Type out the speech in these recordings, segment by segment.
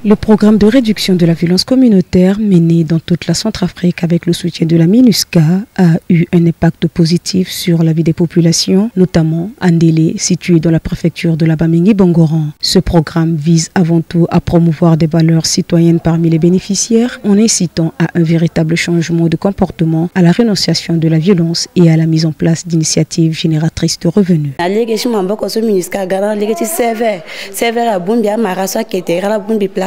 Le programme de réduction de la violence communautaire mené dans toute la Centrafrique avec le soutien de la MINUSCA a eu un impact positif sur la vie des populations, notamment à Ndélé, situé dans la préfecture de la Bamingui-Bongoran. Ce programme vise avant tout à promouvoir des valeurs citoyennes parmi les bénéficiaires en incitant à un véritable changement de comportement, à la renonciation de la violence et à la mise en place d'initiatives génératrices de revenus.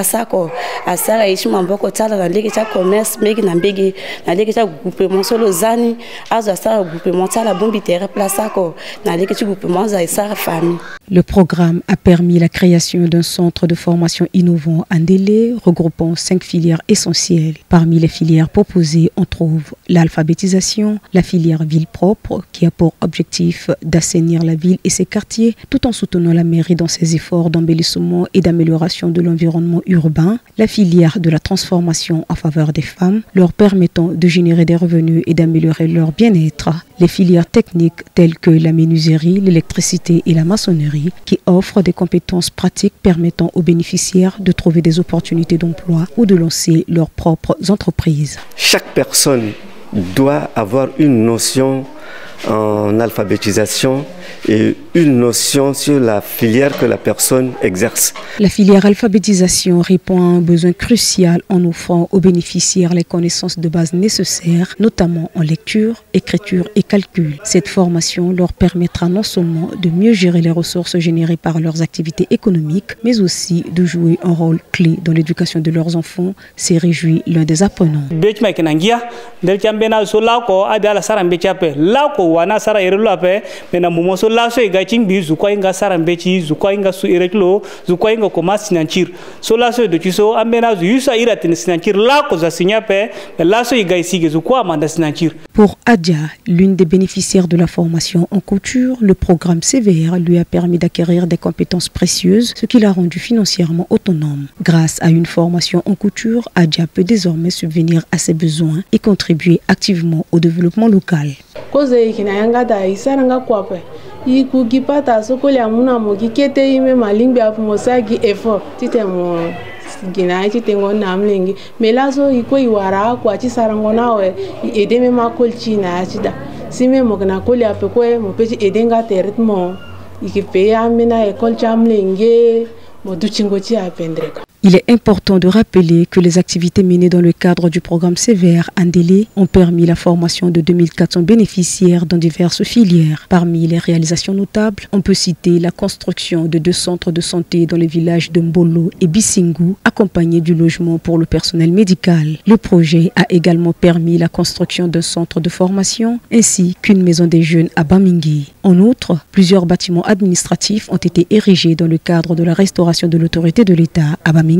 Sako asara ishi mamboko tala na lege cha commerce megi na mbegi na lege cha groupement solo zani azo asara groupement tala bombi terre plasako na lege cha groupement za isara famille. Le programme a permis la création d'un centre de formation innovant à Ndélé regroupant 5 filières essentielles. Parmi les filières proposées, on trouve l'alphabétisation, la filière ville propre qui a pour objectif d'assainir la ville et ses quartiers tout en soutenant la mairie dans ses efforts d'embellissement et d'amélioration de l'environnement urbain, la filière de la transformation en faveur des femmes, leur permettant de générer des revenus et d'améliorer leur bien-être, les filières techniques telles que la menuiserie, l'électricité et la maçonnerie qui offrent des compétences pratiques permettant aux bénéficiaires de trouver des opportunités d'emploi ou de lancer leurs propres entreprises. Chaque personne doit avoir une notion en alphabétisation et une notion sur la filière que la personne exerce. La filière alphabétisation répond à un besoin crucial en offrant aux bénéficiaires les connaissances de base nécessaires, notamment en lecture, écriture et calcul. Cette formation leur permettra non seulement de mieux gérer les ressources générées par leurs activités économiques, mais aussi de jouer un rôle clé dans l'éducation de leurs enfants, s'est réjoui l'un des apprenants. Wana sara erelo ape mena mumoso laso igaching bi zukoinga sara mbechi zukoinga su ereklo zukoinga koma sinanchir so laso de chiso ambena yusa iratin sinanchir la ko za sinyape laso igaisige zukwa amanda sinanchir. Pour Adia, l'une des bénéficiaires de la formation en couture, le programme CVR lui a permis d'acquérir des compétences précieuses, ce qui l'a rendu financièrement autonome. Grâce à une formation en couture, Adia peut désormais subvenir à ses besoins et contribuer activement au développement local. Gina tengo namlengi melazo iko iwara kwa chisarango nawe edeme makolchi na achida sime mogna koli apekwe mopechi edenga teretmo ikipe amena ekolcha amlenge moduchingochi apendreka. Il est important de rappeler que les activités menées dans le cadre du programme CVR à Ndélé ont permis la formation de 2400 bénéficiaires dans diverses filières. Parmi les réalisations notables, on peut citer la construction de 2 centres de santé dans les villages de Mbolo et Bissingu, accompagnés du logement pour le personnel médical. Le projet a également permis la construction d'un centre de formation ainsi qu'une maison des jeunes à Bamingui. En outre, plusieurs bâtiments administratifs ont été érigés dans le cadre de la restauration de l'autorité de l'État à Bamingui-Bongo.